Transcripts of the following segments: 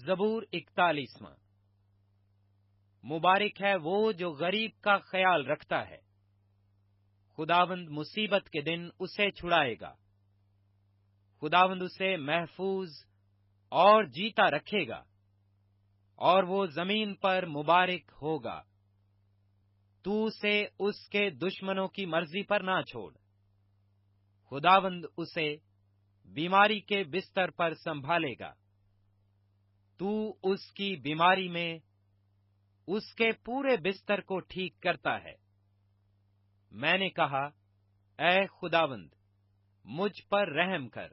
زبور 41۔ مبارک ہے وہ جو غریب کا خیال رکھتا ہے، خداوند مصیبت کے دن اسے چھڑائے گا، خداوند اسے محفوظ اور جیتا رکھے گا، اور وہ زمین پر مبارک ہوگا۔ تو اسے اس کے دشمنوں کی مرضی پر نہ چھوڑ، خداوند اسے بیماری کے بستر پر سنبھالے گا۔ تو اس کی بیماری میں اس کے پورے بستر کو ٹھیک کرتا ہے۔ میں نے کہا، اے خداوند، مجھ پر رحم کر،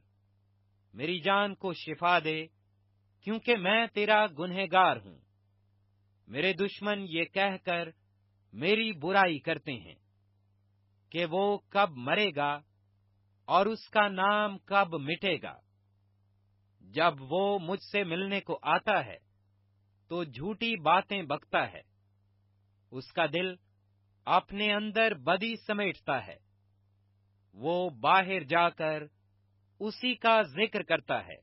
میری جان کو شفا دے، کیونکہ میں تیرا گنہگار ہوں۔ میرے دشمن یہ کہہ کر میری برائی کرتے ہیں کہ وہ کب مرے گا اور اس کا نام کب مٹے گا۔ جب وہ مجھ سے ملنے کو آتا ہے تو جھوٹی باتیں بکتا ہے، اس کا دل اپنے اندر بدی سمیٹتا ہے، وہ باہر جا کر اسی کا ذکر کرتا ہے۔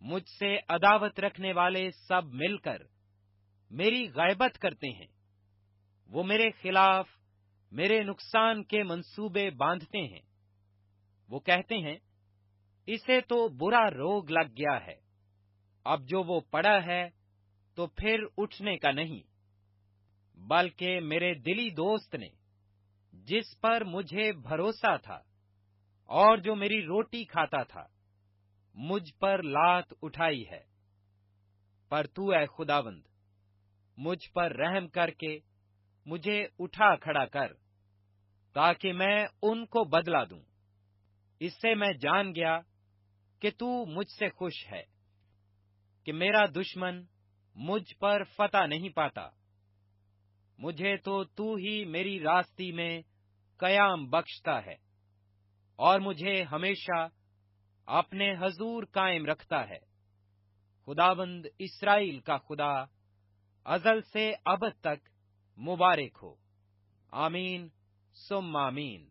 مجھ سے عداوت رکھنے والے سب مل کر میری غیبت کرتے ہیں، وہ میرے خلاف میرے نقصان کے منصوبے باندھتے ہیں۔ وہ کہتے ہیں، اسے تو برا روگ لگ گیا ہے، اب جو وہ پڑا ہے تو پھر اٹھنے کا نہیں۔ بلکہ میرے دلی دوست نے، جس پر مجھے بھروسہ تھا اور جو میری روٹی کھاتا تھا، مجھ پر لات اٹھائی ہے۔ پر تو اے خداوند، مجھ پر رحم کر کے مجھے اٹھا کھڑا کر، تاکہ میں ان کو بدلہ دوں۔ اس سے میں جان گیا کہ تو مجھ سے خوش ہے، کہ میرا دشمن مجھ پر فتح نہیں پاتا۔ مجھے تو ہی میری راستی میں قیام بخشتا ہے، اور مجھے ہمیشہ اپنے حضور قائم رکھتا ہے۔ خداوند اسرائیل کا خدا ازل سے ابد تک مبارک ہو۔ آمین ثم آمین۔